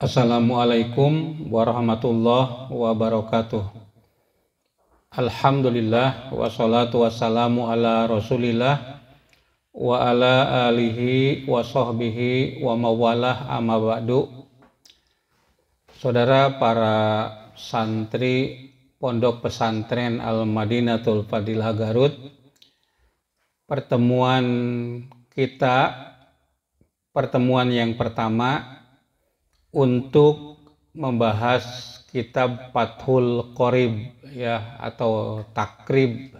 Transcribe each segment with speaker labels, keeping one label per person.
Speaker 1: Assalamualaikum warahmatullahi wabarakatuh. Alhamdulillah wassalatu wassalamu ala rasulillah wa ala alihi wa sahbihi wa mawalah amma ba'du. Saudara para santri Pondok Pesantren Al-Madinatul Fadilah Garut, pertemuan yang pertama untuk membahas kitab Fathul Qorib ya, atau takrib.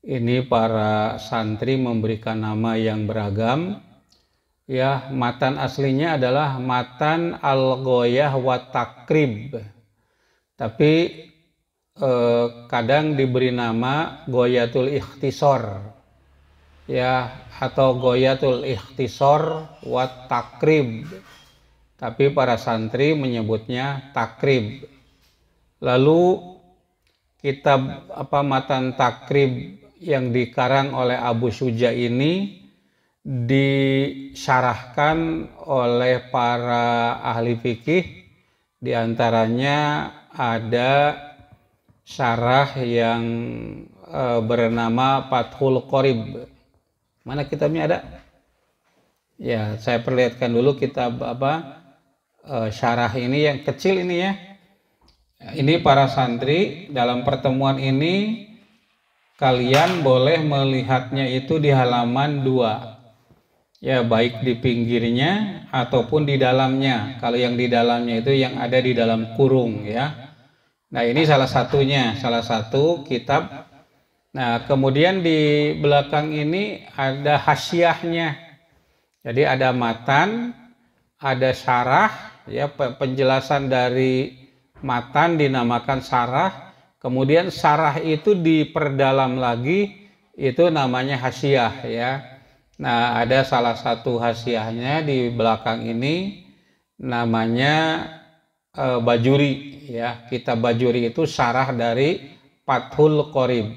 Speaker 1: Ini para santri memberikan nama yang beragam ya. Matan aslinya adalah Matan Al-Ghoyah wa Takrib, tapi kadang diberi nama Ghoyatul Ikhtisar ya, atau Ghoyatul Ikhtisar wa Takrib, tapi para santri menyebutnya takrib. Lalu kitab matan takrib yang dikarang oleh Abu Syuja ini disyarahkan oleh para ahli fikih. Di antaranya ada syarah yang bernama Fathul Qorib. Mana kitabnya ada? Ya, saya perlihatkan dulu kitab syarah ini yang kecil ini ya. Ini para santri dalam pertemuan ini kalian boleh melihatnya itu di halaman 2 ya, baik di pinggirnya ataupun di dalamnya. Kalau yang di dalamnya itu yang ada di dalam kurung ya. Nah, ini salah satunya, salah satu kitab. Nah, kemudian di belakang ini ada hasyiahnya. Jadi ada matan, ada syarah ya, penjelasan dari matan dinamakan syarah, kemudian syarah itu diperdalam lagi, itu namanya hasyiah ya. Nah, ada salah satu hasyiahnya di belakang ini namanya Bajuri ya. Kitab Bajuri itu syarah dari Fathul Qorib.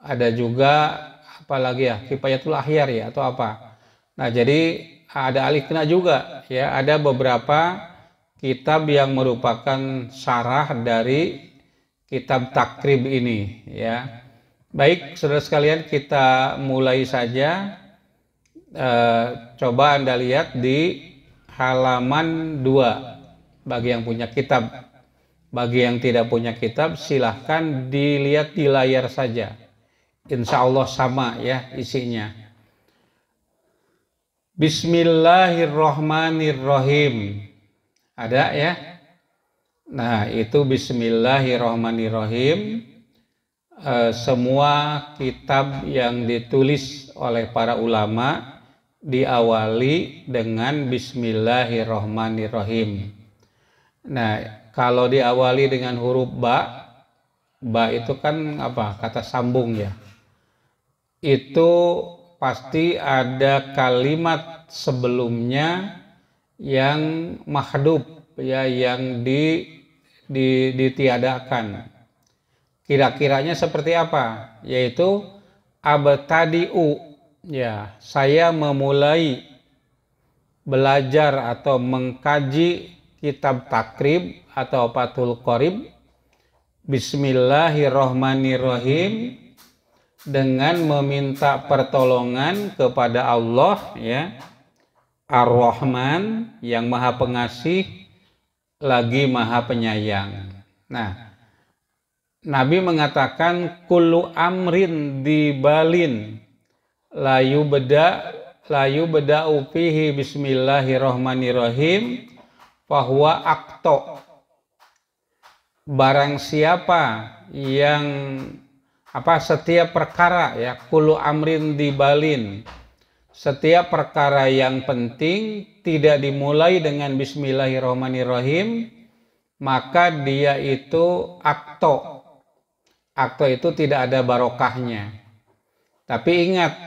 Speaker 1: Ada juga apalagi ya, Kifayatul Ahyar ya, atau apa. Nah, jadi ada Al-Iqna juga ya, ada beberapa kitab yang merupakan syarah dari kitab takrib ini ya. Baik saudara sekalian, kita mulai saja. Coba Anda lihat di halaman 2 bagi yang punya kitab. Bagi yang tidak punya kitab silahkan dilihat di layar saja, insya Allah sama ya isinya. Bismillahirrohmanirrohim. Ada ya? Nah, itu Bismillahirrohmanirrohim. Semua kitab yang ditulis oleh para ulama diawali dengan Bismillahirrohmanirrohim. Nah, kalau diawali dengan huruf ba itu kan kata sambung ya. Itu pasti ada kalimat sebelumnya yang mahdhuf ya, yang ditiadakan. Kira-kiranya seperti apa? Yaitu abtadi'u ya, saya memulai belajar atau mengkaji kitab takrib atau Fathul Qorib Bismillahirrohmanirrohim, dengan meminta pertolongan kepada Allah ya, Ar-Rahman yang Maha Pengasih lagi Maha Penyayang. Nah, Nabi mengatakan kullu amrin dibalin layu beda'u fihi bismillahirrohmanirrohim fahuwa akto. Barang siapa yang setiap perkara ya, kullu amrin dibalin, setiap perkara yang penting tidak dimulai dengan bismillahirrohmanirrohim, maka dia itu akto. Akto itu tidak ada barokahnya. Tapi ingat,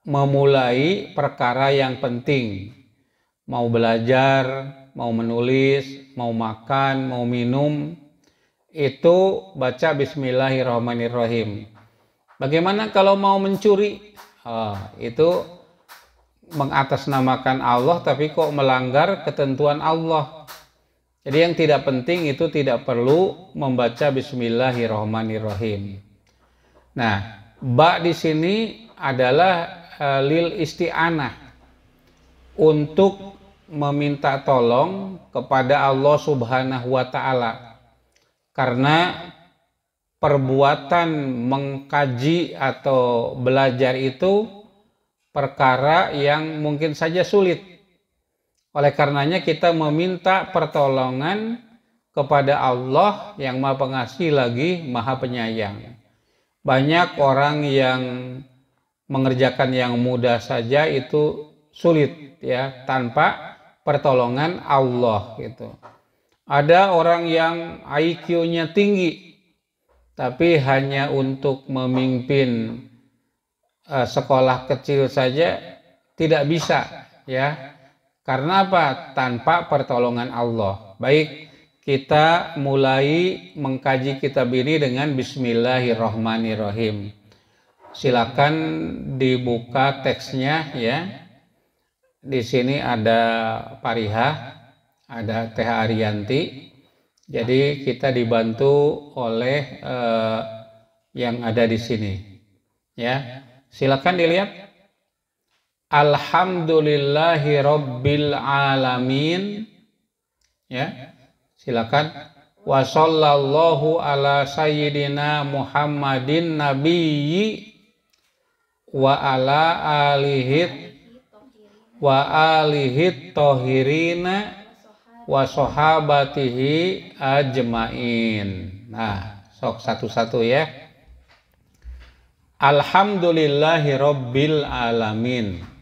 Speaker 1: memulai perkara yang penting, mau belajar, mau menulis, mau makan, mau minum, itu baca Bismillahirrahmanirrahim. Bagaimana kalau mau mencuri? Itu mengatasnamakan Allah tapi kok melanggar ketentuan Allah. Jadi yang tidak penting itu tidak perlu membaca Bismillahirrahmanirrahim. Nah, ba di sini adalah lil isti'anah, untuk meminta tolong kepada Allah Subhanahu wa taala. Karena perbuatan mengkaji atau belajar itu perkara yang mungkin saja sulit. Oleh karenanya kita meminta pertolongan kepada Allah yang Maha Pengasih lagi Maha Penyayang. Banyak orang yang mengerjakan yang mudah saja itu sulit ya, tanpa pertolongan Allah gitu. Ada orang yang IQ-nya tinggi tapi hanya untuk memimpin sekolah kecil saja tidak bisa ya. Karena apa? Tanpa pertolongan Allah. Baik, kita mulai mengkaji kitab ini dengan Bismillahirrahmanirrahim. Silakan dibuka teksnya ya. Di sini ada Pariha, ada Teh Ariyanti. Jadi kita dibantu oleh yang ada di sini. Ya, silakan dilihat. Alhamdulillahi Rabbil Alamin. Ya, silakan. Wa sallallahu ala sayyidina Muhammadin nabiyyi wa ala alihi tohirina wa sahabatihi ajmain. Nah, sok satu-satu ya. Alhamdulillahi Rabbil Alamin.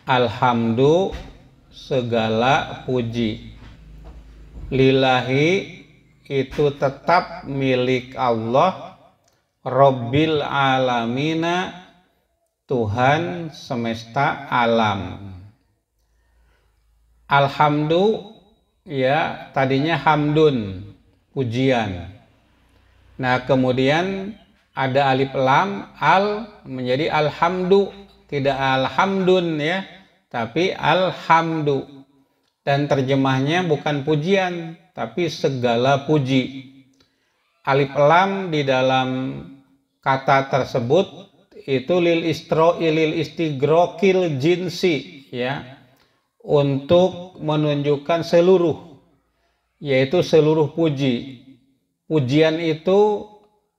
Speaker 1: Alhamdu segala puji. Lillahi itu tetap milik Allah. Rabbil Alamina Tuhan semesta alam. Alhamdu ya tadinya hamdun, pujian. Nah kemudian ada alif lam, al menjadi alhamdu, tidak alhamdun ya, tapi alhamdu. Dan terjemahnya bukan pujian, tapi segala puji. Alif lam di dalam kata tersebut itu lil istigrokil jinsi ya, untuk menunjukkan seluruh, yaitu seluruh puji. Pujian itu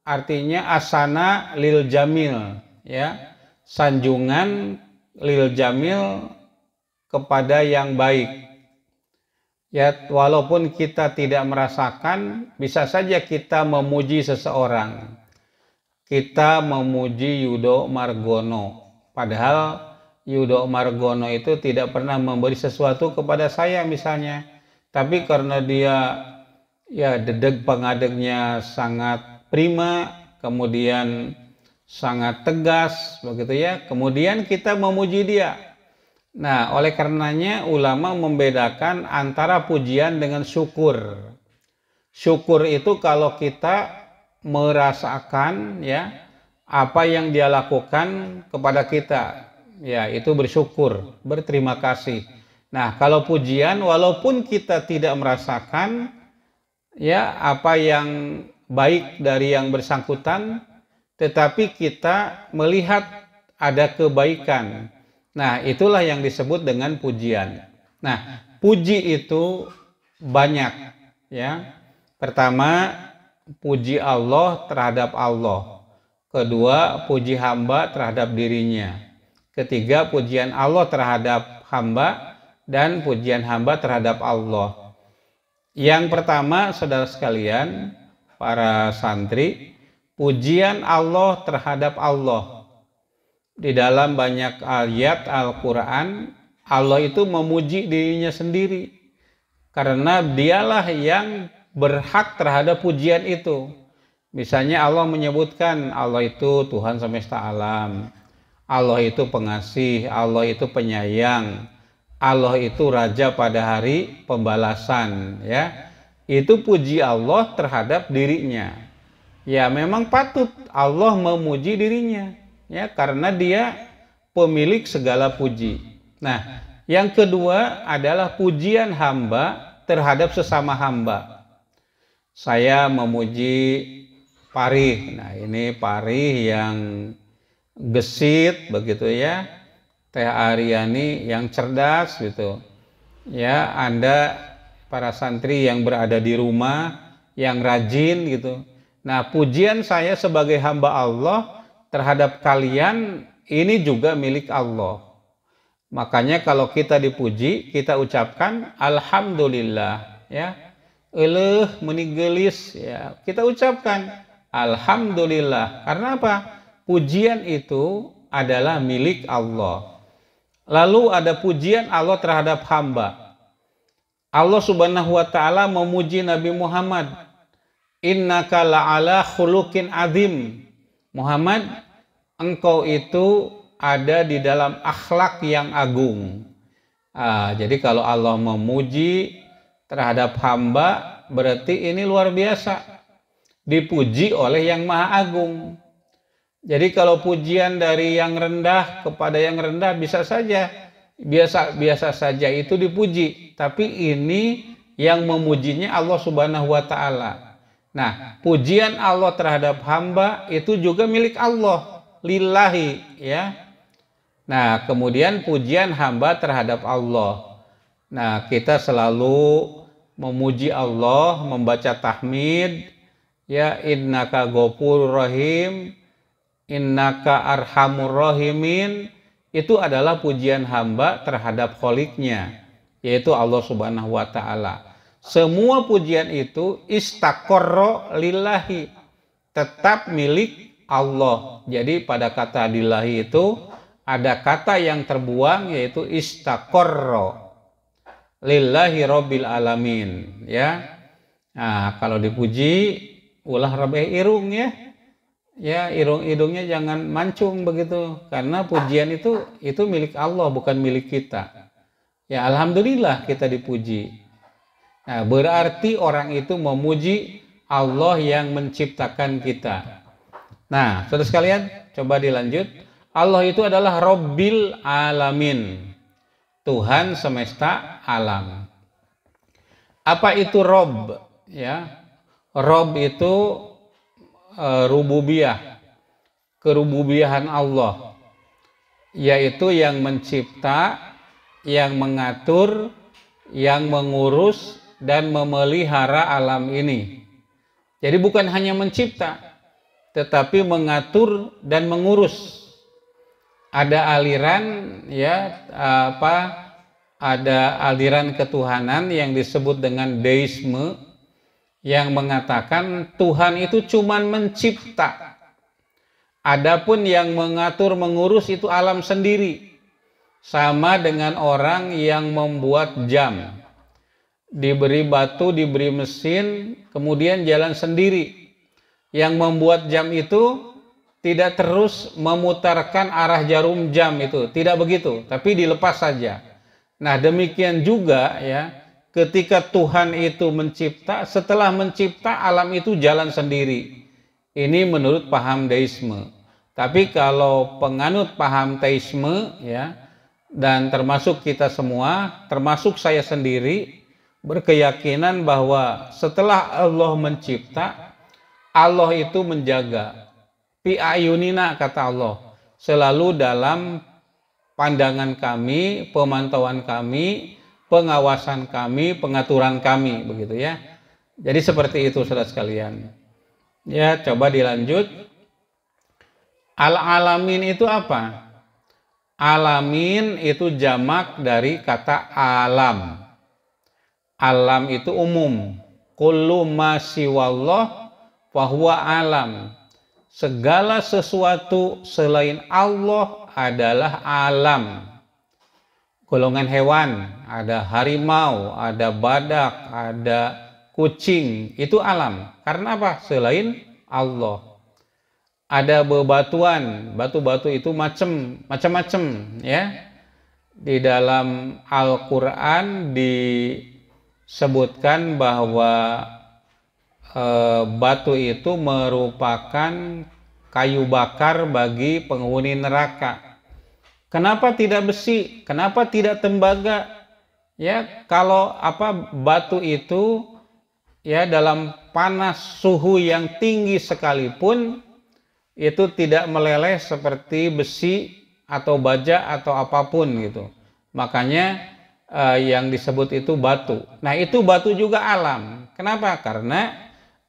Speaker 1: artinya asana lil jamil ya, sanjungan lil jamil kepada yang baik. Ya, walaupun kita tidak merasakan, bisa saja kita memuji seseorang. Kita memuji Yudo Margono, padahal Yudo Margono itu tidak pernah memberi sesuatu kepada saya misalnya. Tapi karena dia ya dedeg pengadegnya sangat prima, kemudian sangat tegas begitu ya, kemudian kita memuji dia. Nah, oleh karenanya ulama membedakan antara pujian dengan syukur. Syukur itu kalau kita merasakan ya apa yang dia lakukan kepada kita, ya itu bersyukur, berterima kasih. Nah, kalau pujian walaupun kita tidak merasakan ya apa yang baik dari yang bersangkutan, tetapi kita melihat ada kebaikan. Nah, itulah yang disebut dengan pujian. Nah, puji itu banyak ya. Pertama, puji Allah terhadap Allah. Kedua, puji hamba terhadap dirinya. Ketiga, pujian Allah terhadap hamba dan pujian hamba terhadap Allah. Yang pertama, saudara sekalian, para santri, pujian Allah terhadap Allah. Di dalam banyak ayat Al-Quran, Allah itu memuji dirinya sendiri. Karena dialah yang berhak terhadap pujian itu. Misalnya Allah menyebutkan Allah itu Tuhan semesta alam. Allah itu pengasih, Allah itu penyayang. Allah itu raja pada hari pembalasan. Ya, itu puji Allah terhadap dirinya. Ya memang patut Allah memuji dirinya. Ya, karena dia pemilik segala puji. Nah, yang kedua adalah pujian hamba terhadap sesama hamba. Saya memuji Parih. Nah, ini Parih yang gesit begitu ya. Teh Aryani yang cerdas gitu. Ya, Anda para santri yang berada di rumah yang rajin gitu. Nah, pujian saya sebagai hamba Allah terhadap kalian ini juga milik Allah. Makanya kalau kita dipuji, kita ucapkan alhamdulillah ya. Eleuh meuni geulis ya, kita ucapkan alhamdulillah. Karena apa? Pujian itu adalah milik Allah. Lalu ada pujian Allah terhadap hamba. Allah Subhanahu wa taala memuji Nabi Muhammad. Innaka la'ala khuluqin azim. Muhammad, engkau itu ada di dalam akhlak yang agung. Jadi kalau Allah memuji terhadap hamba, berarti ini luar biasa. Dipuji oleh yang maha agung. Jadi kalau pujian dari yang rendah kepada yang rendah bisa saja. Biasa saja itu dipuji. Tapi ini yang memujinya Allah Subhanahu wa ta'ala. Nah, pujian Allah terhadap hamba itu juga milik Allah. Lillahi ya. Nah, kemudian pujian hamba terhadap Allah. Nah, kita selalu memuji Allah, membaca tahmid, ya innaka ghafurur rahim, innaka arhamur rahimin, itu adalah pujian hamba terhadap kholiknya, yaitu Allah Subhanahu wa ta'ala. Semua pujian itu istaqarra lillahi, tetap milik Allah. Jadi pada kata lillahi itu ada kata yang terbuang, yaitu istaqarra lillahi rabbil alamin ya. Nah, kalau dipuji ulah rabe irung ya. Ya, hidungnya jangan mancung begitu, karena pujian itu milik Allah, bukan milik kita. Ya, alhamdulillah kita dipuji. Nah, berarti orang itu memuji Allah yang menciptakan kita. Nah, saudara sekalian, coba dilanjut. Allah itu adalah Rabbil Alamin, Tuhan semesta alam. Apa itu Rob? Ya, Rob itu rububiyah, kerububiyahan Allah, yaitu yang mencipta, yang mengatur, yang mengurus dan memelihara alam ini. Jadi bukan hanya mencipta, tetapi mengatur dan mengurus. Ada aliran ya ada aliran ketuhanan yang disebut dengan deisme, yang mengatakan Tuhan itu cuman mencipta. Adapun yang mengatur mengurus itu alam sendiri. Sama dengan orang yang membuat jam. Diberi batu, diberi mesin, kemudian jalan sendiri. Yang membuat jam itu tidak terus memutarkan arah jarum jam itu, tidak begitu, tapi dilepas saja. Nah, demikian juga ya, ketika Tuhan itu mencipta, setelah mencipta alam itu jalan sendiri. Ini menurut paham deisme. Tapi kalau penganut paham teisme ya, dan termasuk kita semua, termasuk saya sendiri, berkeyakinan bahwa setelah Allah mencipta, Allah itu menjaga. Fi ayunina, kata Allah, selalu dalam pandangan kami, pemantauan kami, pengawasan kami, pengaturan kami, begitu ya. Jadi seperti itu saudara sekalian. Ya, coba dilanjut. Al-alamin itu apa? Alamin itu jamak dari kata alam. Alam itu umum. Kullu ma siwallah fahuwa alam. Segala sesuatu selain Allah adalah alam. Golongan hewan, ada harimau, ada badak, ada kucing, itu alam. Karena apa? Selain Allah. Ada bebatuan, batu-batu itu macam-macam ya. Di dalam Al-Qur'an disebutkan bahwa batu itu merupakan kayu bakar bagi penghuni neraka. Kenapa tidak besi? Kenapa tidak tembaga? Ya, kalau batu itu ya dalam panas suhu yang tinggi sekalipun itu tidak meleleh seperti besi atau baja atau apapun gitu. Makanya yang disebut itu batu. Nah, itu batu juga alam. Kenapa? Karena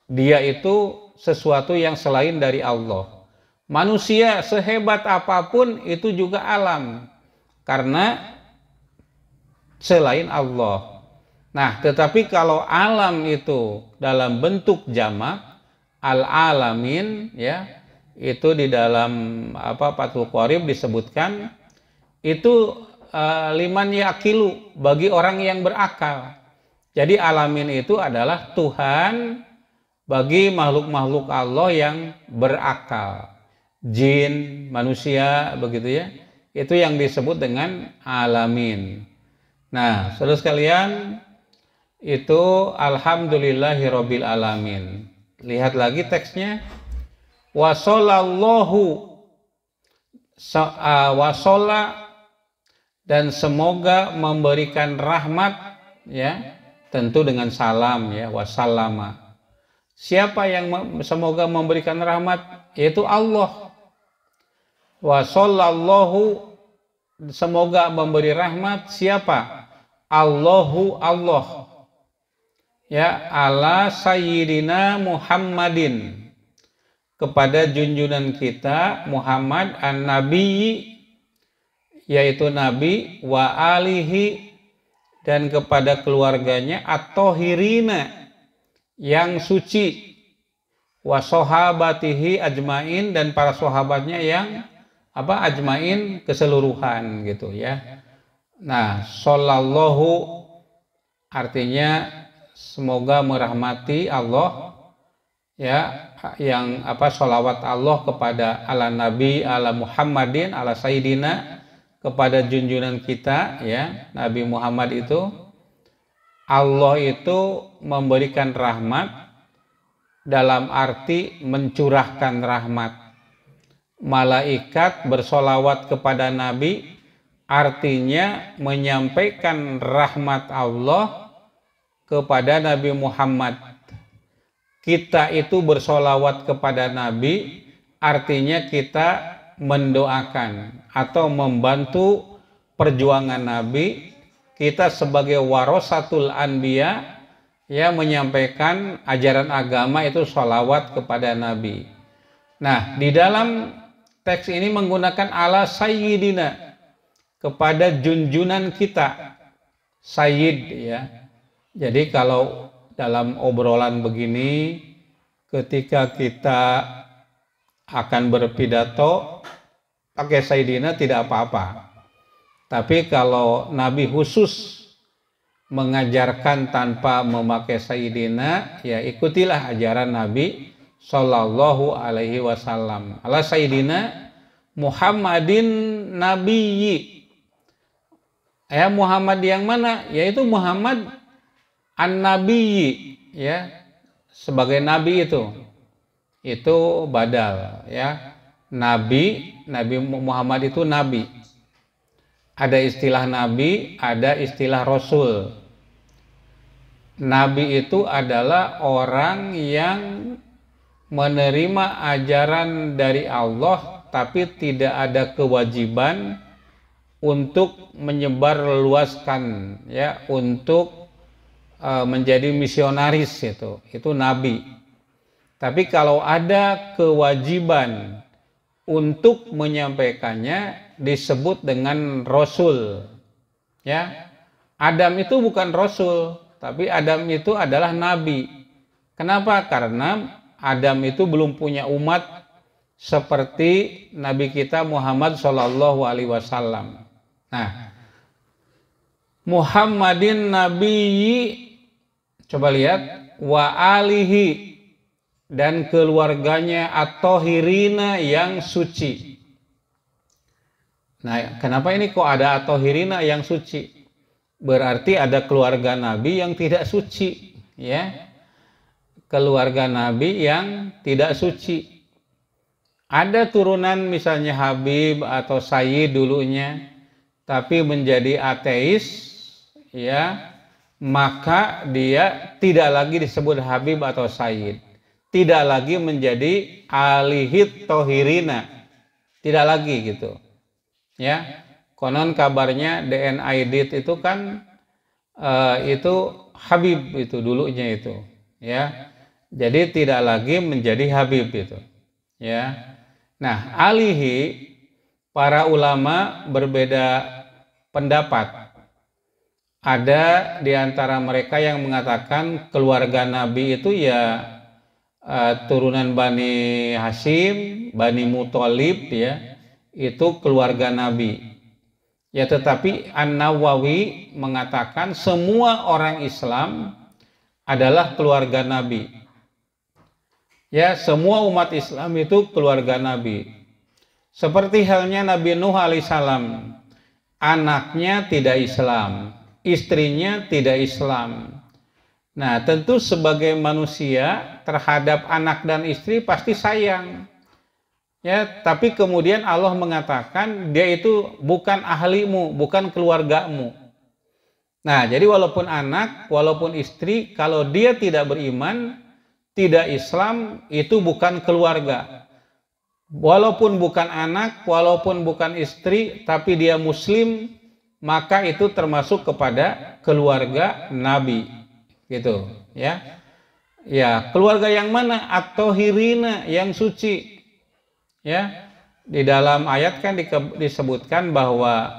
Speaker 1: dia itu sesuatu yang selain dari Allah. Manusia sehebat apapun itu juga alam. Karena selain Allah. Nah, tetapi kalau alam itu dalam bentuk jamak, al-alamin, ya, itu di dalam Fathul Qorib disebutkan itu liman yakilu, bagi orang yang berakal. Jadi alamin itu adalah Tuhan bagi makhluk-makhluk Allah yang berakal. Jin, manusia, begitu ya. Itu yang disebut dengan alamin. Nah, saudara sekalian, itu alhamdulillahirabbil alamin. Lihat lagi teksnya. Wasallallahu wasolla, dan semoga memberikan rahmat, ya, tentu dengan salam, ya, wasallama. Siapa yang semoga memberikan rahmat? Yaitu Allah. Wasallallahu, semoga memberi rahmat siapa? Allahu, Allah. Ya, ala sayyidina Muhammadin, kepada junjungan kita Muhammad an-nabi, yaitu nabi, wa alihi, dan kepada keluarganya, at-thahirina, yang suci, wa sahabatihi ajmain, dan para sahabatnya yang ajmain, keseluruhan gitu ya. Nah, sallallahu artinya semoga merahmati Allah, ya, yang sholawat Allah kepada ala nabi, ala Muhammadin, ala sayyidina, kepada junjungan kita, ya, Nabi Muhammad itu. Allah itu memberikan rahmat dalam arti mencurahkan rahmat. Malaikat bersolawat kepada Nabi artinya menyampaikan rahmat Allah kepada Nabi Muhammad. Kita itu bersolawat kepada Nabi artinya kita mendoakan atau membantu perjuangan Nabi. Kita sebagai warasatul anbiya, ya, menyampaikan ajaran agama itu sholawat kepada Nabi. Nah, di dalam teks ini menggunakan ala sayyidina, kepada junjunan kita, sayyid, ya. Jadi kalau dalam obrolan begini, ketika kita akan berpidato pakai sayyidina tidak apa-apa. Tapi kalau Nabi khusus mengajarkan tanpa memakai sayyidina, ya ikutilah ajaran Nabi Shallallahu Alaihi Wasallam. Ala sayyidina Muhammadin nabiyyi. Ya, Muhammad yang mana? Yaitu Muhammad an-nabiyyi, ya, sebagai nabi itu badal, ya. Nabi Muhammad itu nabi. Ada istilah nabi, ada istilah rasul. Nabi itu adalah orang yang menerima ajaran dari Allah tapi tidak ada kewajiban untuk menyebarluaskan, ya, untuk menjadi misionaris, itu nabi. Tapi kalau ada kewajiban untuk menyampaikannya disebut dengan rasul, ya. Adam itu bukan rasul, tapi Adam itu adalah nabi. Kenapa? Karena Adam itu belum punya umat seperti Nabi kita Muhammad Shallallahu Alaihi Wasallam. Nah, Muhammadin nabiyyi, coba lihat, wa alihi, dan keluarganya at-thahirina, yang suci. Nah, kenapa ini kok ada at-thahirina yang suci? Berarti ada keluarga Nabi yang tidak suci, ya. Keluarga Nabi yang tidak suci. Ada turunan misalnya Habib atau Sayyid dulunya, tapi menjadi ateis, ya, maka dia tidak lagi disebut Habib atau Sayyid, tidak lagi menjadi alihit tohirina, tidak lagi gitu, ya. Konon kabarnya DNID itu kan itu Habib itu dulunya itu, ya. Jadi tidak lagi menjadi Habib itu, ya. Nah, alihi, para ulama berbeda pendapat. Ada di antara mereka yang mengatakan keluarga Nabi itu ya turunan Bani Hashim, Bani Muthalib, ya, itu keluarga Nabi. Ya, tetapi An-Nawawi mengatakan semua orang Islam adalah keluarga Nabi. Ya, semua umat Islam itu keluarga Nabi. Seperti halnya Nabi Nuh alaihissalam, anaknya tidak Islam, istrinya tidak Islam. Nah, tentu sebagai manusia terhadap anak dan istri pasti sayang. Ya, tapi kemudian Allah mengatakan dia itu bukan ahlimu, bukan keluargamu. Nah, jadi walaupun anak, walaupun istri, kalau dia tidak beriman, tidak Islam, itu bukan keluarga. Walaupun bukan anak, walaupun bukan istri, tapi dia muslim, maka itu termasuk kepada keluarga Nabi, gitu, ya. Ya, keluarga yang mana? At-Tohirina, yang suci. Ya, di dalam ayat kan disebutkan bahwa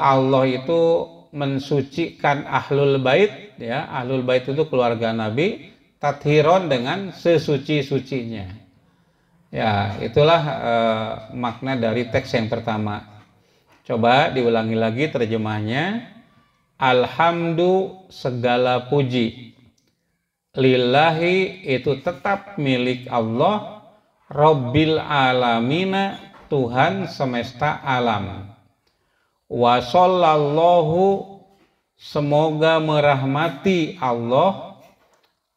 Speaker 1: Allah itu mensucikan ahlul bait, ya, ahlul bait itu keluarga Nabi, tathiron dengan sesuci-sucinya. Ya, itulah makna dari teks yang pertama. Coba diulangi lagi terjemahnya. Alhamdu, segala puji, lillahi, itu tetap milik Allah, Rabbil alamina, Tuhan semesta alam. Wa sallallahu, semoga merahmati Allah,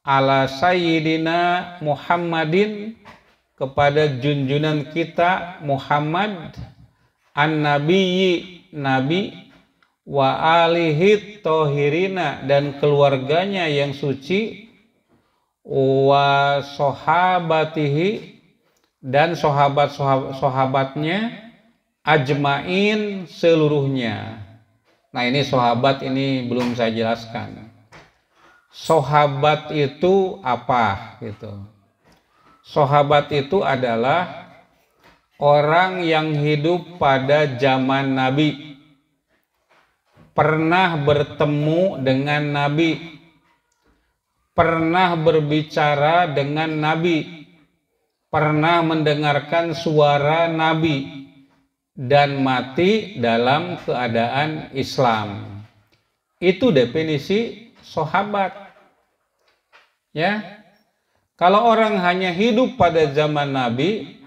Speaker 1: ala sayyidina Muhammadin, kepada junjunan kita Muhammad, an-nabiyyi, nabi, wa alihi tohirina, dan keluarganya yang suci, wa sahabatihi, dan sahabatnya ajmain, seluruhnya. Nah, ini sahabat ini belum saya jelaskan. Sahabat itu apa gitu? Sahabat itu adalah orang yang hidup pada zaman Nabi, pernah bertemu dengan Nabi, pernah berbicara dengan Nabi, pernah mendengarkan suara Nabi, dan mati dalam keadaan Islam. Itu definisi sahabat. Ya. Kalau orang hanya hidup pada zaman Nabi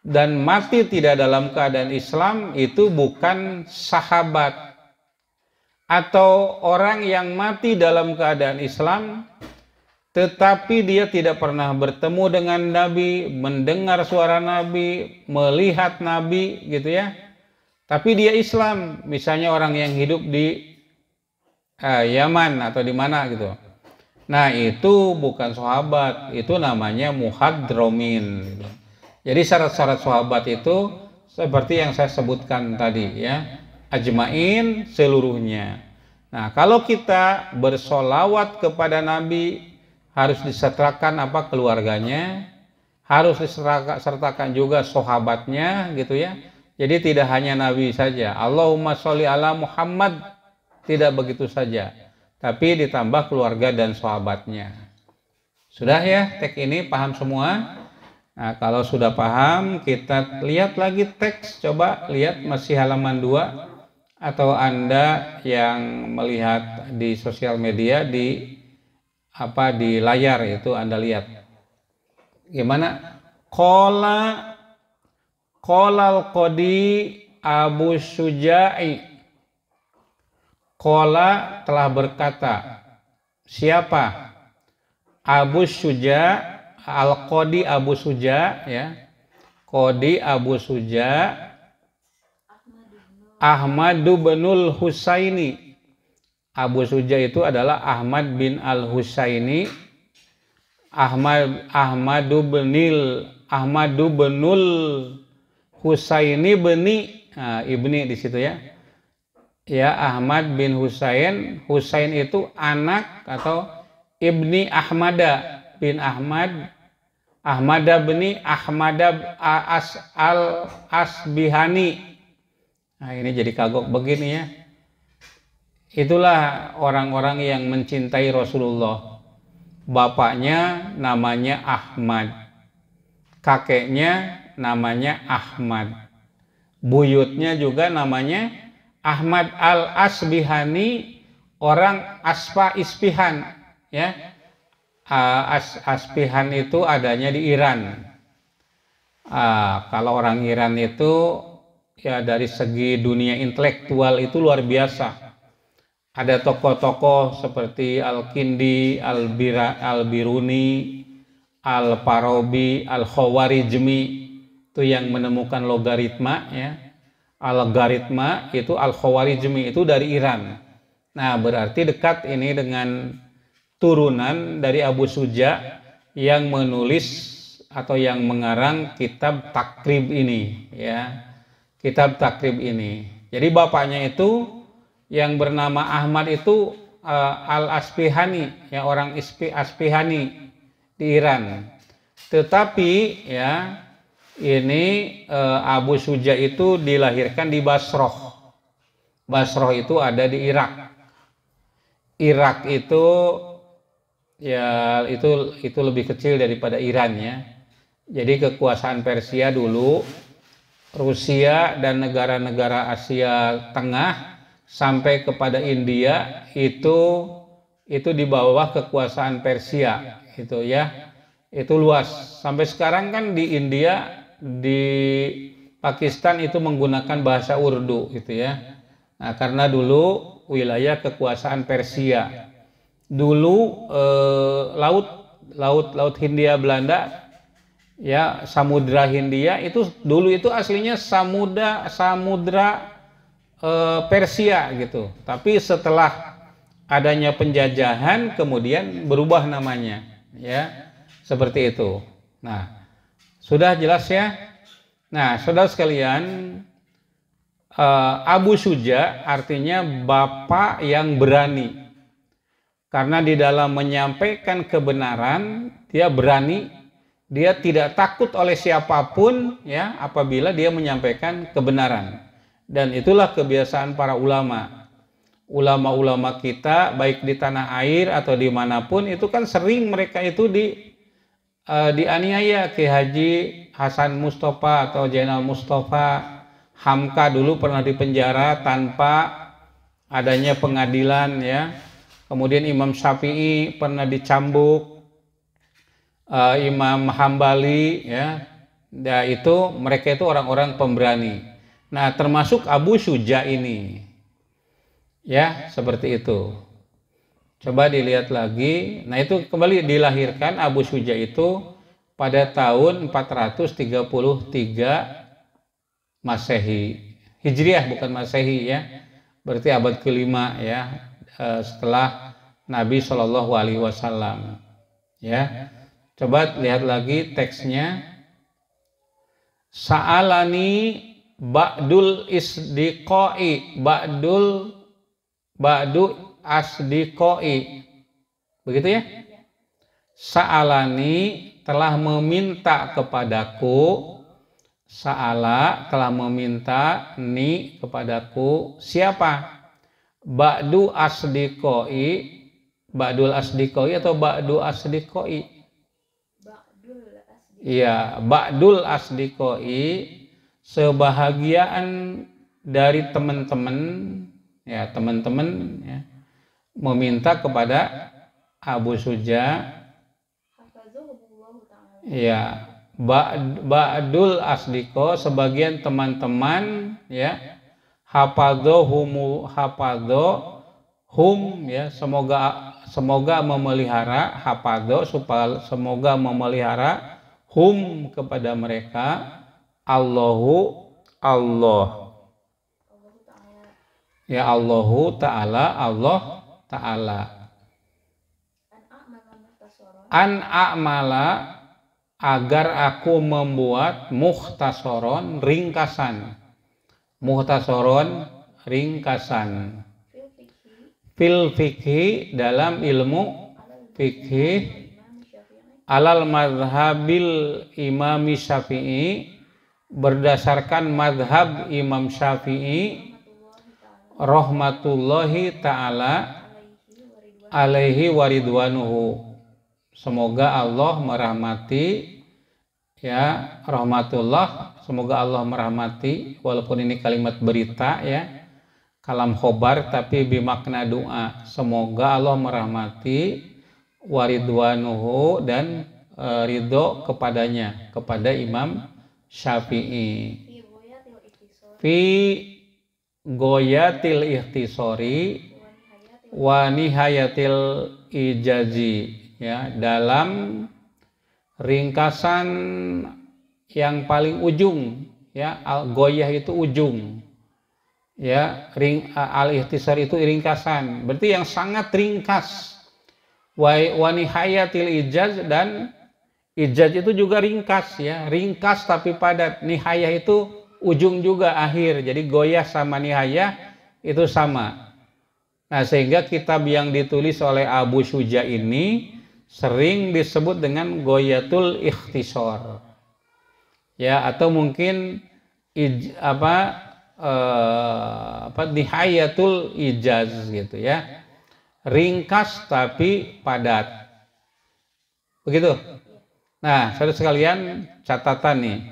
Speaker 1: dan mati tidak dalam keadaan Islam, itu bukan sahabat. Atau orang yang mati dalam keadaan Islam tetapi dia tidak pernah bertemu dengan Nabi, mendengar suara Nabi, melihat Nabi, gitu ya. Tapi dia Islam, misalnya orang yang hidup di Yaman atau di mana gitu. Nah, itu bukan sahabat, itu namanya muhadromin. Gitu. Jadi syarat-syarat sahabat itu seperti yang saya sebutkan tadi, ya, ajmain, seluruhnya. Nah, kalau kita bersolawat kepada Nabi, harus disertakan apa? Keluarganya, harus disertakan juga sahabatnya, gitu ya. Jadi tidak hanya Nabi saja. Allahumma sholli ala Muhammad, tidak begitu saja, tapi ditambah keluarga dan sahabatnya. Sudah ya, teks ini paham semua? Nah, kalau sudah paham, kita lihat lagi teks. Coba lihat masih halaman 2, atau Anda yang melihat di sosial media di layar itu Anda lihat. Gimana? Qolal qadi Abu Syuja'i. Qola, telah berkata. Siapa? Abu Syuja, al-qadi Abu Syuja, ya. Qadi Abu Syuja Ahmadu binul Husaini. Abu Suja itu adalah Ahmad bin Al-Husaini, Ahmadu benul Husaini beni, nah, ibni di situ ya. Ya, Ahmad bin Husain. Husain itu anak atau ibni Ahmada bin Ahmad. Ahmada beni Ahmada al-Asbihani. Nah, ini jadi kagok begini ya. Itulah orang-orang yang mencintai Rasulullah. Bapaknya namanya Ahmad. Kakeknya namanya Ahmad. Buyutnya juga namanya Ahmad al-Asbihani, orang Aspa Ispihan ya. Aspihan itu adanya di Iran. Kalau orang Iran itu ya dari segi dunia intelektual itu luar biasa. Ada tokoh-tokoh seperti Al-Kindi, Al-Biruni, Al-Farabi, Al-Khawarizmi itu yang menemukan logaritma ya. Algoritma itu Al-Khawarizmi itu dari Iran. Nah, berarti dekat ini dengan turunan dari Abu Suja yang menulis atau yang mengarang kitab Takrib ini ya. Kitab Takrib ini. Jadi bapaknya itu yang bernama Ahmad itu Al-Aspihani ya, orang Aspihani di Iran. Tetapi ya ini Abu Suja itu dilahirkan di Basroh. Basroh itu ada di Irak. Irak itu ya itu lebih kecil daripada Iran ya. Jadi kekuasaan Persia dulu, Rusia dan negara-negara Asia Tengah sampai kepada India itu di bawah kekuasaan Persia itu ya. Itu luas. Sampai sekarang kan di India, di Pakistan itu menggunakan bahasa Urdu gitu ya. Nah, karena dulu wilayah kekuasaan Persia. Dulu laut Hindia Belanda ya, Samudra Hindia itu dulu itu aslinya samudra Persia gitu. Tapi setelah adanya penjajahan kemudian berubah namanya ya. Seperti itu. Nah, sudah jelas ya. Nah, saudara sekalian, Abu Suja artinya bapak yang berani. Karena di dalam menyampaikan kebenaran, dia berani, dia tidak takut oleh siapapun ya apabila dia menyampaikan kebenaran. Dan itulah kebiasaan para ulama. Ulama-ulama kita baik di tanah air atau dimanapun itu kan sering mereka itu dianiaya. Ki Haji Hasan Mustafa atau Jainal Mustafa Hamka dulu pernah dipenjara tanpa adanya pengadilan ya. Kemudian Imam Syafi'i pernah dicambuk, Imam Hambali ya. Nah, itu mereka itu orang-orang pemberani. Nah, termasuk Abu Suja ini. Ya, seperti itu. Coba dilihat lagi. Nah, itu kembali dilahirkan Abu Suja itu pada tahun 433 Masehi. Hijriah bukan Masehi ya. Berarti abad kelima ya, setelah Nabi Shallallahu alaihi wasallam. Ya. Coba lihat lagi teksnya. Sa'alani ba'dul isdiqai, ba'du asdiqai. Begitu ya? Sa'alani telah meminta kepadaku, sa'ala telah meminta ni kepadaku, siapa? Ba'du asdiqai, ba'dul asdiqai atau ba'du asdiqai? Iya, ba'dul asdiqai, sebahagian dari teman-teman ya, teman-teman ya, meminta kepada Abu Suja ya, ba'dul asdiqo, sebagian teman-teman ya, hafadzohum ya, semoga memelihara, hafadzo supaya semoga memelihara hum kepada mereka, Allah ya, Allahu Ta'ala, Allah Ta'ala. An a'mala, agar aku membuat mukhtasaron, ringkasan. Mukhtasaron, ringkasan. Fil fikhi, dalam ilmu fikih, alal madhabil Imam Syafi'i, berdasarkan madhab Imam Syafi'i rahmatullahi ta'ala alaihi waridwanuhu. Semoga Allah merahmati, ya, rahmatullah, semoga Allah merahmati, walaupun ini kalimat berita, ya, kalam khobar, tapi bimakna doa. Semoga Allah merahmati, waridwanuhu, dan ridho kepadanya, kepada Imam Syafi'i. Fi goyatil ikhtisori wa nihayatil ijazi, ya, dalam ringkasan yang paling ujung, ya, goyah itu ujung, ya, al-ikhtisar itu ringkasan, berarti yang sangat ringkas. Wa nihayatil ijaz, dan ijaz itu juga ringkas, ya, ringkas tapi padat. Nihayah itu ujung juga, akhir. Jadi goyah sama nihayah itu sama. Nah, sehingga kitab yang ditulis oleh Abu Syuja ini sering disebut dengan goyatul ikhtisar, ya, atau mungkin nihayatul ijaz gitu, ya, ringkas tapi padat, begitu. Nah, saudara sekalian, catatan nih,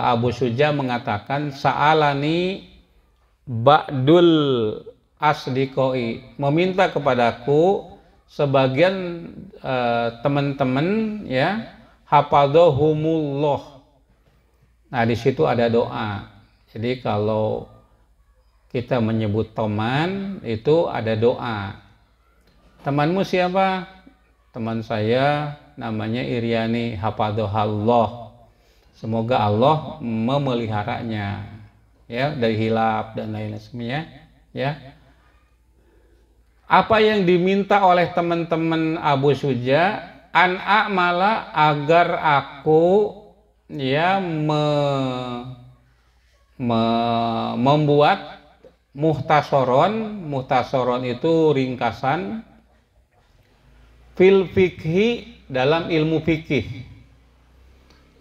Speaker 1: Abu Syuja mengatakan sa'alani ba'dul asdiqoi, meminta kepadaku sebagian teman-teman, ya, hafadhahumullah. Nah, di situ ada doa. Jadi kalau kita menyebut teman itu ada doa. Temanmu siapa? Teman saya namanya Iriani, hafadhahallah. Semoga Allah memeliharanya, ya, dari hilaf dan lain-lain sebagainya, ya. Apa yang diminta oleh teman-teman Abu Syuja? An a'mala, agar aku, ya, membuat muhtasaron. Muhtasaron itu ringkasan. Fil fikhi, dalam ilmu fikih.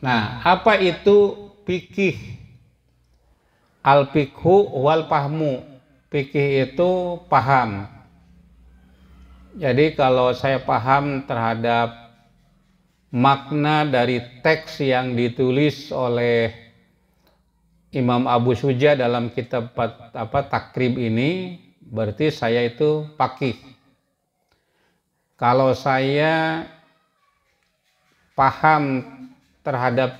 Speaker 1: Nah, apa itu fikih? Al fikhu wal fahmu. Fikih itu paham. Jadi kalau saya paham terhadap makna dari teks yang ditulis oleh Imam Abu Syuja dalam kitab Takrib ini, berarti saya itu faqih. Kalau saya paham terhadap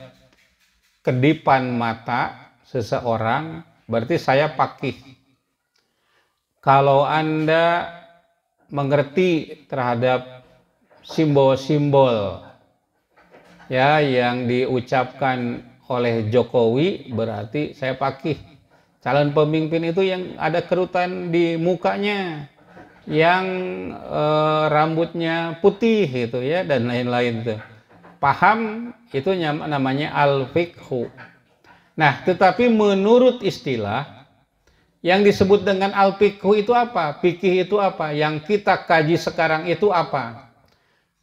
Speaker 1: kedipan mata seseorang, berarti saya faqih. Kalau Anda mengerti terhadap simbol-simbol, ya, yang diucapkan oleh Jokowi, berarti saya faqih. Calon pemimpin itu yang ada kerutan di mukanya, yang rambutnya putih itu, ya, dan lain-lain itu. Paham itu namanya al-fiqhu. Nah, tetapi menurut istilah yang disebut dengan al-fiqhu itu apa? Fikih itu apa? Yang kita kaji sekarang itu apa?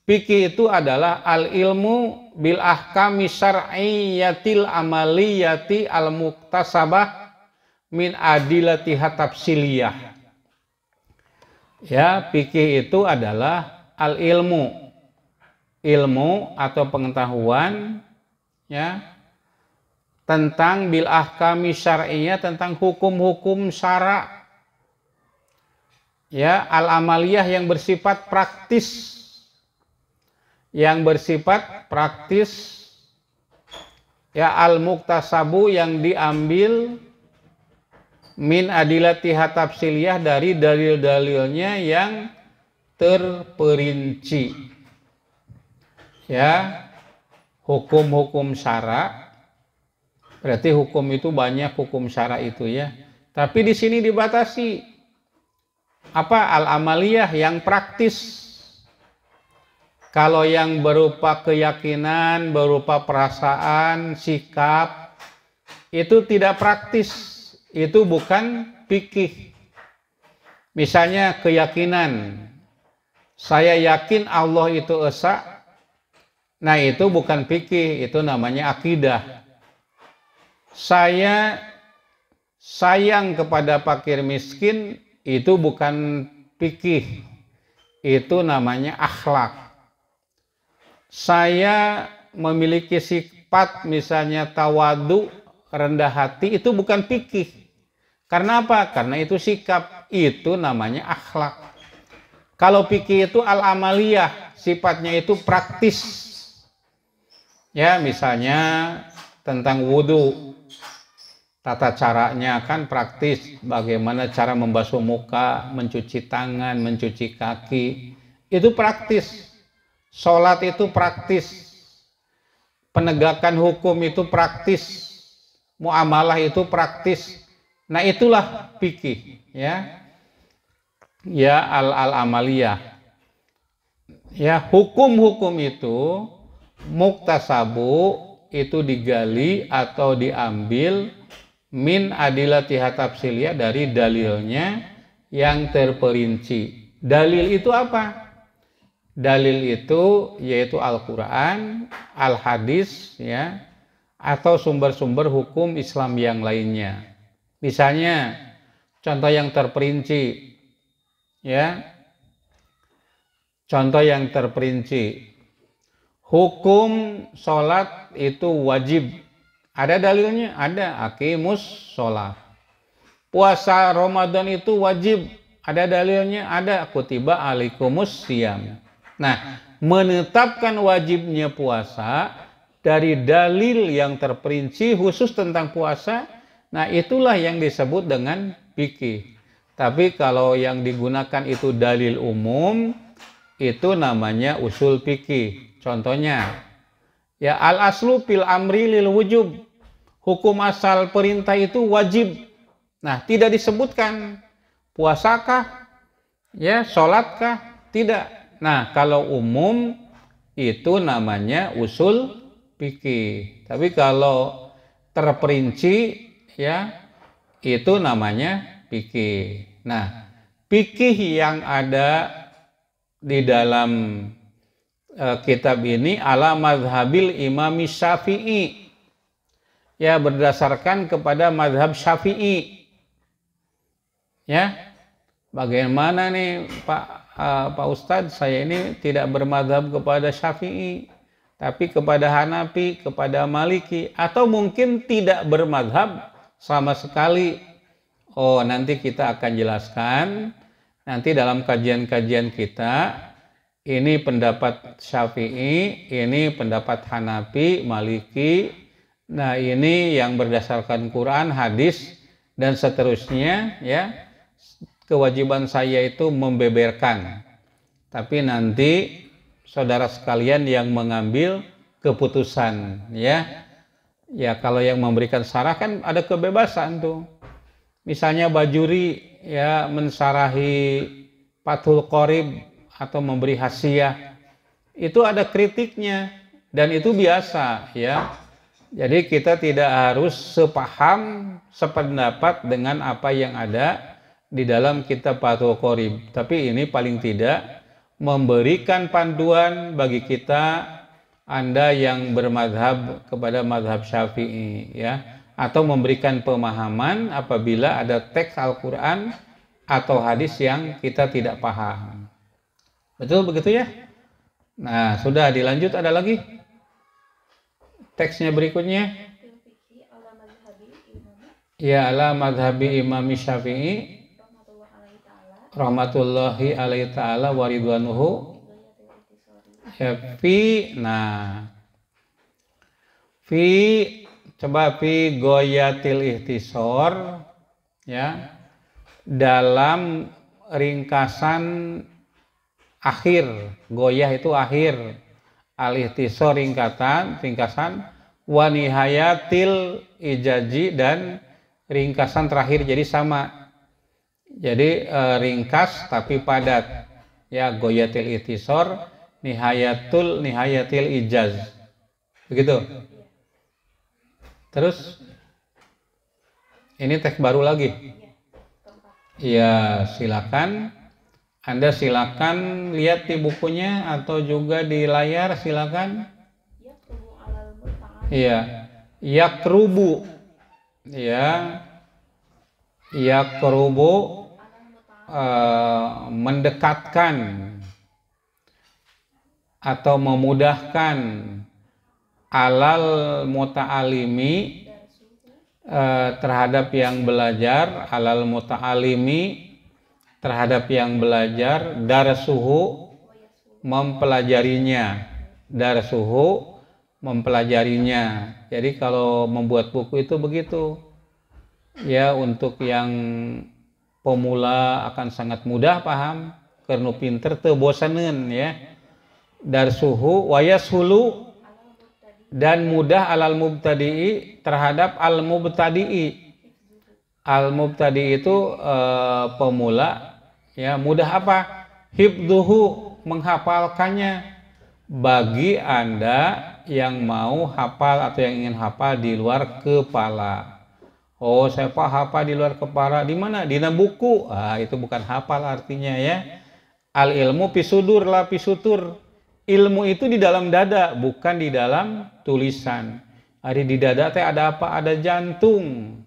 Speaker 1: Fikih itu adalah al-ilmu bil ahkami syar'iyyatil amaliyati al-muktasabah min adilatiha tafsiliyah. Ya, fikih itu adalah al-ilmu, ilmu atau pengetahuan, ya, tentang bil ahkami syar'iyyah, tentang hukum-hukum syara', ya, al-amaliyah, yang bersifat praktis, ya, al-muktasabu, yang diambil min adilatiha tafsiliyah, dari dalil-dalilnya yang terperinci, ya. Hukum-hukum syara', berarti hukum itu banyak, hukum syara' itu, ya. Tapi di sini dibatasi apa al-amaliyah yang praktis. Kalau yang berupa keyakinan, berupa perasaan, sikap, itu tidak praktis. Itu bukan fikih. Misalnya keyakinan. Saya yakin Allah itu esa. Nah, itu bukan fikih, itu namanya akidah. Saya sayang kepada fakir miskin, itu bukan fikih. Itu namanya akhlak. Saya memiliki sifat misalnya tawadu, rendah hati, itu bukan fikih. Karena apa? Karena itu sikap, itu namanya akhlak. Kalau fikih itu al-amaliyah, sifatnya itu praktis. Ya, misalnya tentang wudhu, tata caranya kan praktis, bagaimana cara membasuh muka, mencuci tangan, mencuci kaki, itu praktis. Sholat itu praktis, penegakan hukum itu praktis, muamalah itu praktis. Nah, itulah fikih, ya. Ya, al-amaliyah. Ya, hukum-hukum itu muktasabu, itu digali atau diambil min adilatiha tafsiliyah, dari dalilnya yang terperinci. Dalil itu apa? Dalil itu yaitu Al-Quran, Al-Hadis, ya, atau sumber-sumber hukum Islam yang lainnya. Misalnya contoh yang terperinci, ya, contoh yang terperinci, hukum sholat itu wajib. Ada dalilnya? Ada. Aqimus sholat. Puasa Ramadan itu wajib. Ada dalilnya? Ada. Kutiba alaikumus siyam. Nah, menetapkan wajibnya puasa dari dalil yang terperinci khusus tentang puasa, nah itulah yang disebut dengan fikih. Tapi kalau yang digunakan itu dalil umum, itu namanya usul fikih. Contohnya, ya, al-aslu fil amri lil wujub. Hukum asal perintah itu wajib. Nah, tidak disebutkan puasakah, ya, sholatkah, tidak. Nah, kalau umum itu namanya usul fikih. Tapi kalau terperinci, ya, itu namanya fikih. Nah, fikih yang ada di dalam kitab ini ala mazhabil Imam Syafi'i. Ya, berdasarkan kepada mazhab Syafi'i. Ya. Bagaimana nih Pak Ustadz, saya ini tidak bermadhab kepada Syafi'i, tapi kepada Hanafi, kepada Maliki, atau mungkin tidak bermadhab sama sekali. Oh, nanti kita akan jelaskan, nanti dalam kajian-kajian kita, ini pendapat Syafi'i, ini pendapat Hanafi, Maliki, nah ini yang berdasarkan Quran, hadis, dan seterusnya, ya. Kewajiban saya itu membeberkan, tapi nanti saudara sekalian yang mengambil keputusan, ya. Ya, kalau yang memberikan syarah kan ada kebebasan tuh. Misalnya Bajuri, ya, mensarahi Fathul Qorib atau memberi hasyiah, itu ada kritiknya dan itu biasa, ya. Jadi kita tidak harus sepaham, sependapat dengan apa yang ada di dalam kitab Fathul Qorib, tapi ini paling tidak memberikan panduan bagi kita, Anda yang bermadhab kepada madhab Syafi'i, ya, atau memberikan pemahaman apabila ada teks Al-Quran atau hadis yang kita tidak paham. Betul begitu, ya? Nah, sudah dilanjut, ada lagi teksnya berikutnya. Ya, ala madhabi Imam Syafi'i rahmatullahi alaihi ta'ala wa ridwanuhu, ya, coba fi goyatil ihtisor, ya, dalam ringkasan akhir. Goyah itu akhir, al-ihtisor ringkasan, wa nihayatil ijaji, dan ringkasan terakhir, jadi sama. Jadi ringkas tapi padat. Ya, goyatil itisor, nihayatil ijaz. Begitu. Terus ini teks baru lagi. Ya, silakan. Anda silakan lihat di bukunya atau juga di layar, silakan. Iya. Yakrubu. Ya. Yakrubu mendekatkan atau memudahkan alal muta'alimi terhadap yang belajar, alal muta'alimi terhadap yang belajar, darsuhu mempelajarinya, darsuhu mempelajarinya. Jadi kalau membuat buku itu begitu ya, untuk yang pemula akan sangat mudah paham, karena pinter teu bosaneun ya. Darsuhu wayashulu, dan mudah alal mubtadi'i terhadap al mubtadi'i. Al mubtadi itu pemula ya, mudah apa? Hibduhu, menghafalkannya. Bagi Anda yang mau hafal atau yang ingin hafal di luar kepala. Oh, saya hafal di luar kepala, di mana? Di buku. Itu bukan hafal artinya ya. Al ilmu pisudur la pisutur. Ilmu itu di dalam dada, bukan di dalam tulisan. Ada di dada teh ada apa? Ada jantung.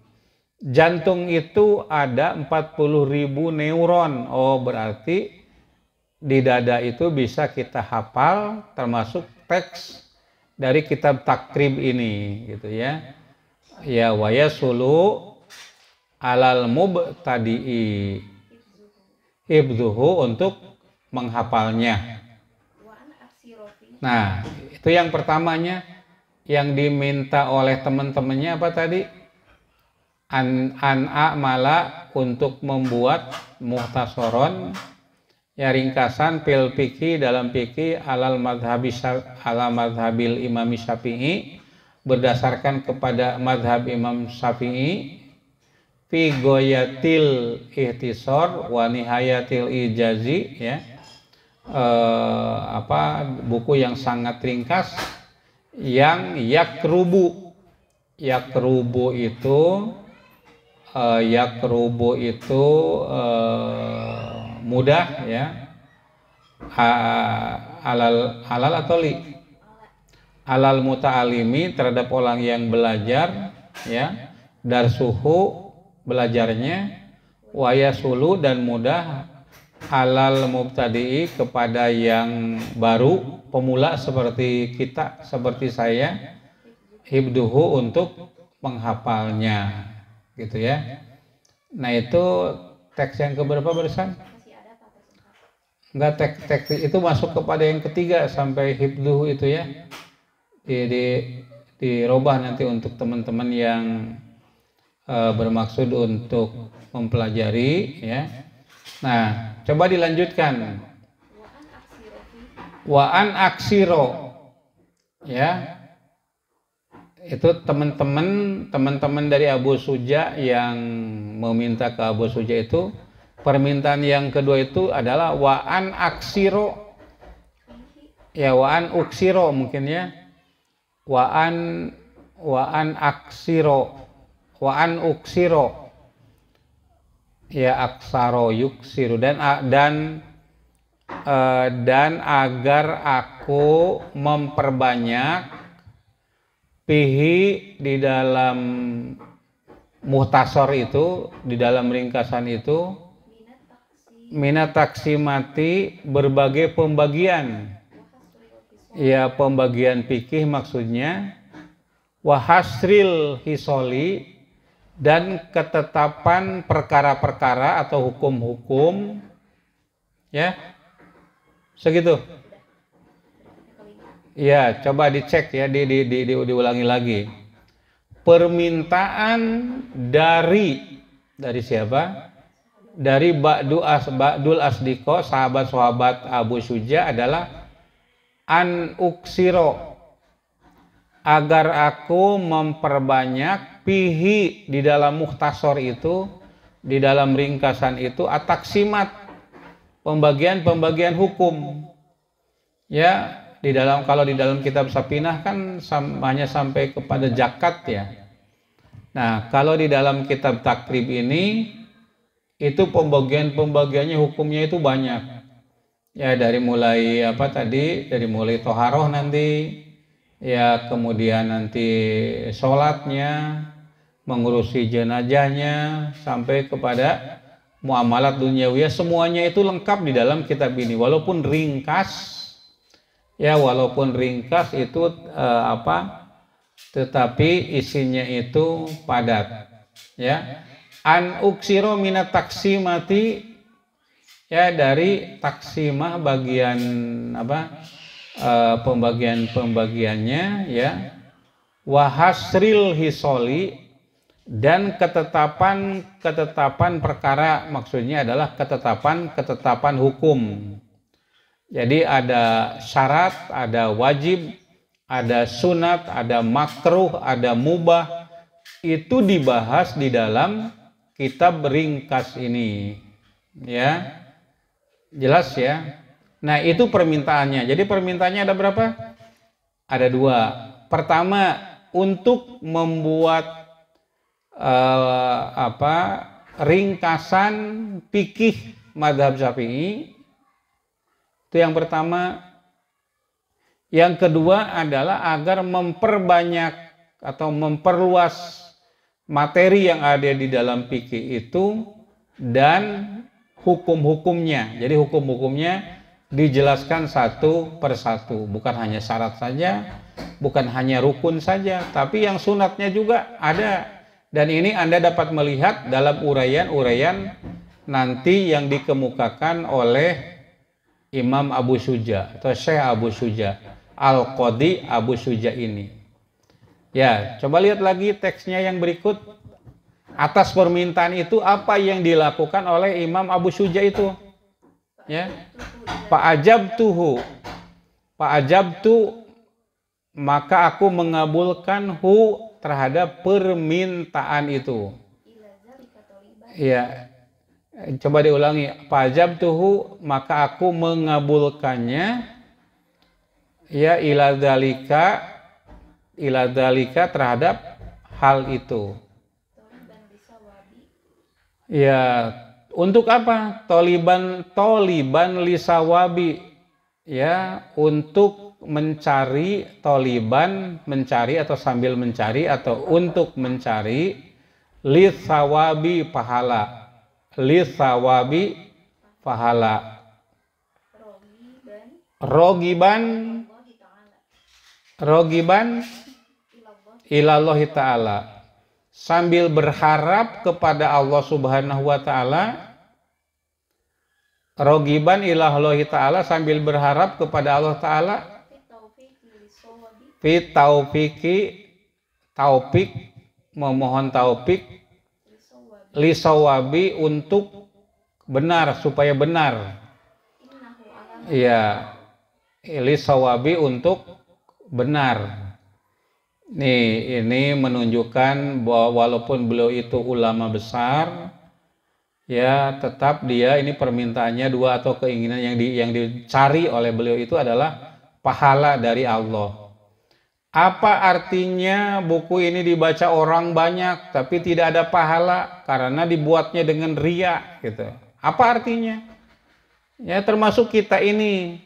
Speaker 1: Jantung itu ada 40.000 neuron. Oh, berarti di dada itu bisa kita hafal, termasuk teks dari kitab takrib ini, gitu ya. Ya, wayasulu alal mubtadi'i, hibduhu, untuk menghafalnya. Nah, itu yang pertamanya. Yang diminta oleh teman-temannya apa tadi? An'amala, untuk membuat muhtasaron, ya ringkasan fil fikih, dalam fikih, ala madhabil imam Syafi'i, berdasarkan kepada madhab Imam Syafi'i, fi goyatil ihtisor wa nihayatil ijazi ya. Buku yang sangat ringkas, yang yakrubu itu mudah ya. Alal atau li, alal muta'alimi, terhadap orang yang belajar ya, darsuhu belajarnya, wayasulu, dan mudah alal mubtadi'i, kepada yang baru, pemula seperti kita, seperti saya, hibduhu, untuk menghafalnya, gitu ya. Nah, itu teks yang keberapa barusan? Enggak, teks itu masuk kepada yang ketiga sampai hibduhu itu ya. Dirubah nanti untuk teman-teman yang bermaksud untuk mempelajari ya. Nah, coba dilanjutkan. Wa an aksiro ya. Itu teman-teman dari Abu Suja yang meminta ke Abu Suja itu, permintaan yang kedua itu adalah wa an aksiro ya, wa an uksiro mungkin ya. Wa an uksiro ya, aksaro yuksiru, dan agar aku memperbanyak pihi, di dalam muhtasor itu, di dalam ringkasan itu, minat taksimati, berbagai pembagian ya, pembagian fikih maksudnya, wahasril hisoli, dan ketetapan perkara-perkara atau hukum-hukum ya, segitu ya. Coba dicek ya, diulangi lagi. Permintaan dari siapa? Dari Ba'dul Asdiqo, sahabat-sahabat Abu Suja, adalah an uksiro, agar aku memperbanyak pihi, di dalam muhtasor itu, di dalam ringkasan itu ataksimat, pembagian-pembagian hukum. Ya, kalau di dalam kitab Sapinah kan hanya sampai kepada zakat ya. Nah, kalau di dalam kitab Takrib ini itu pembagiannya hukumnya itu banyak. Ya, dari mulai dari mulai toharoh nanti, ya kemudian nanti sholatnya, mengurusi jenazahnya, sampai kepada muamalat duniawiyah, semuanya itu lengkap di dalam kitab ini. Walaupun ringkas itu tetapi isinya itu padat. Ya, an uksiro minat taksimati, ya dari taksimah bagian pembagiannya, ya, wahasril hisoli, dan ketetapan perkara, maksudnya adalah ketetapan hukum. Jadi ada syarat, ada wajib, ada sunat, ada makruh, ada mubah, itu dibahas di dalam kitab ringkas ini. Ya, jelas ya. Nah, itu permintaannya. Jadi permintaannya ada berapa? Ada 2. Pertama, untuk membuat ringkasan fikih mazhab Syafi'i. Itu yang pertama. Yang kedua adalah agar memperbanyak atau memperluas materi yang ada di dalam fikih itu dan hukum-hukumnya. Jadi hukum-hukumnya dijelaskan satu persatu, bukan hanya syarat saja, bukan hanya rukun saja, tapi yang sunatnya juga ada. Dan ini Anda dapat melihat dalam uraian-uraian nanti yang dikemukakan oleh Imam Abu Syuja atau Syekh Abu Syuja, Al-Qadi Abu Syuja ini. Ya, coba lihat lagi teksnya yang berikut. Atas permintaan itu apa yang dilakukan oleh Imam Abu Syuja itu? Ya, fa'ajabtuhu, maka aku mengabulkan terhadap permintaan itu. Ya, coba diulangi. Fa'ajabtuhu, maka aku mengabulkannya, ya, ila dzalika terhadap hal itu. Ya, untuk apa? Toliban lisawabi, ya, untuk mencari, mencari atau sambil mencari atau untuk mencari lisawabi, pahala. Rogiban ilallahi ta'ala, sambil berharap kepada Allah Subhanahu wa ta'ala. Rogiban ilallahi ta'ala, sambil berharap kepada Allah ta'ala. Fi taufik, memohon taufik, lisawabi, untuk benar, supaya benar. Ya, lisawabi, untuk benar. Nih, ini menunjukkan bahwa walaupun beliau itu ulama besar, ya, tetap dia ini permintaannya 2 atau keinginan yang dicari oleh beliau itu adalah pahala dari Allah. Apa artinya buku ini dibaca orang banyak tapi tidak ada pahala karena dibuatnya dengan riya gitu? Apa artinya? Ya, termasuk kita ini.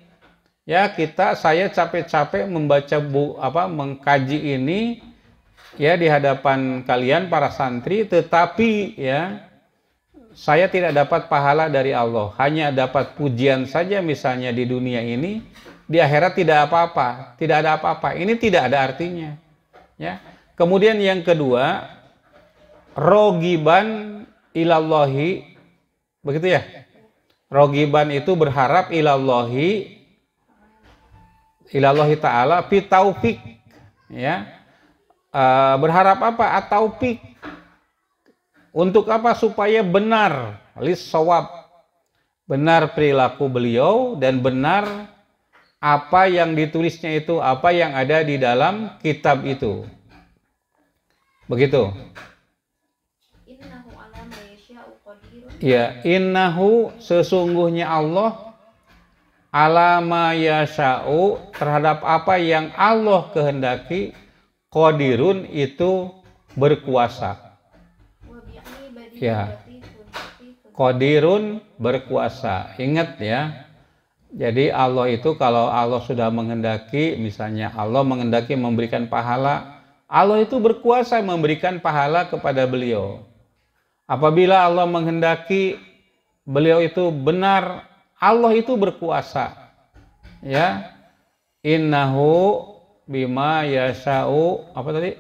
Speaker 1: Ya, saya capek-capek membaca mengkaji ini, ya, di hadapan kalian para santri, tetapi ya saya tidak dapat pahala dari Allah, hanya dapat pujian saja misalnya di dunia ini, di akhirat tidak apa-apa, tidak ada apa-apa. Ini tidak ada artinya. Ya. Kemudian yang kedua, rogiban ilallahi, begitu ya? Rogiban itu berharap ilallahi ta'ala fi taufik, ya. Berharap apa? At-taufik. Untuk apa? Supaya benar, lis-shawab, benar perilaku beliau dan benar apa yang ditulisnya itu, apa yang ada di dalam kitab itu. Begitu. Ya, innahu sesungguhnya Allah alama yasha'u terhadap apa yang Allah kehendaki qadirun itu berkuasa. Ya, qadirun berkuasa. Ingat ya. Jadi Allah itu kalau Allah sudah menghendaki, misalnya Allah menghendaki memberikan pahala, Allah itu berkuasa memberikan pahala kepada beliau. Apabila Allah menghendaki beliau itu benar, Allah itu berkuasa. Ya. Innahu bima yasha'u apa tadi?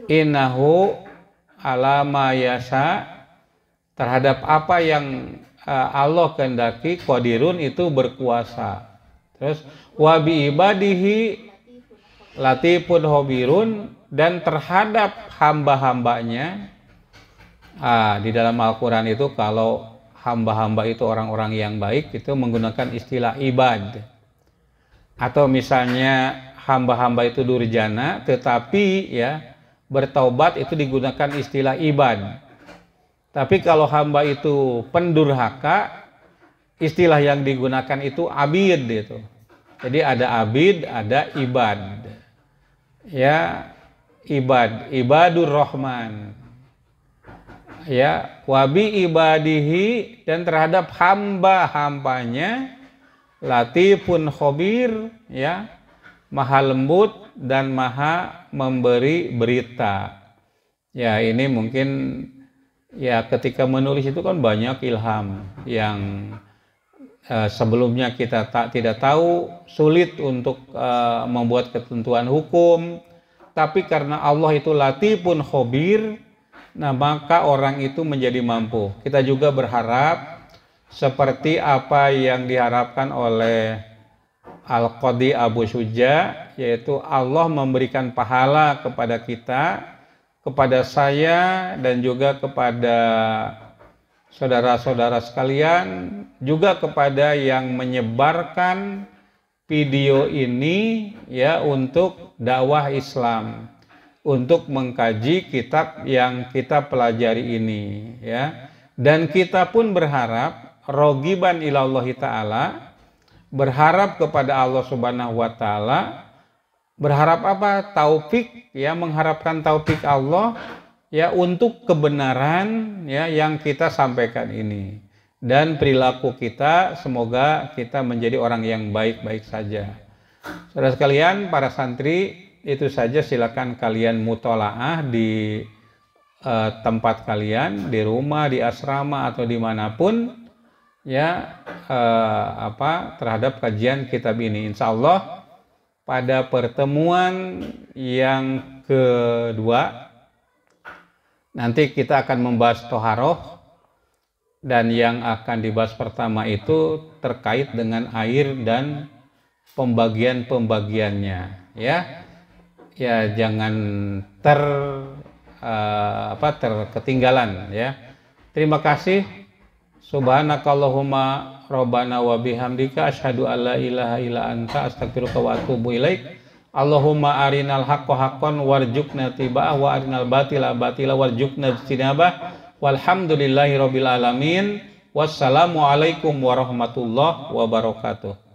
Speaker 1: Innahu ala ma yasha terhadap apa yang Allah kehendaki qadirun itu berkuasa. Terus wa bi ibadihi latifun khabirun dan terhadap hamba-hambanya di dalam Al-Qur'an itu kalau hamba-hamba itu orang-orang yang baik itu menggunakan istilah ibad. Atau misalnya hamba-hamba itu durjana tetapi ya bertaubat itu digunakan istilah ibad. Tapi kalau hamba itu pendurhaka, istilah yang digunakan itu abid itu. Jadi ada abid, ada ibad. Ya, ibadur rahman. Ya, wabi ibadihi dan terhadap hamba-hambanya latifun khabir, ya, maha lembut dan maha memberi berita. Ya, ini mungkin ya ketika menulis itu kan banyak ilham yang sebelumnya kita tidak tahu, sulit untuk membuat ketentuan hukum, tapi karena Allah itu latifun khabir, nah maka orang itu menjadi mampu. Kita juga berharap seperti apa yang diharapkan oleh Al-Qadhi Abu Syuja, yaitu Allah memberikan pahala kepada kita, kepada saya dan juga kepada saudara-saudara sekalian, juga kepada yang menyebarkan video ini ya untuk dakwah Islam, untuk mengkaji kitab yang kita pelajari ini ya. Dan kita pun berharap rogiban ilallahi ta'ala, berharap kepada Allah Subhanahu wa taala. Berharap apa? Taufik, ya, mengharapkan taufik Allah ya untuk kebenaran ya yang kita sampaikan ini. Dan perilaku kita semoga kita menjadi orang yang baik-baik saja. Saudara sekalian, para santri, itu saja, silakan kalian mutolaah di tempat kalian, di rumah, di asrama atau dimanapun ya terhadap kajian kitab ini. Insya Allah pada pertemuan yang kedua nanti kita akan membahas toharoh, dan yang akan dibahas pertama itu terkait dengan air dan pembagian-pembagiannya ya. Ya, jangan terketinggalan ya. Terima kasih. Subhanakallahumma rabbana wa bihamdika asyhadu an la ilaha illa anta astaghfiruka wa atubu ilaik. Allahumma arinal haqqo haqqan warzuqna tiba'ah wa arinal batila batila warzuqna ijtinabah. Walhamdulillahi rabbil alamin. Wassalamu alaikum warahmatullahi wabarakatuh.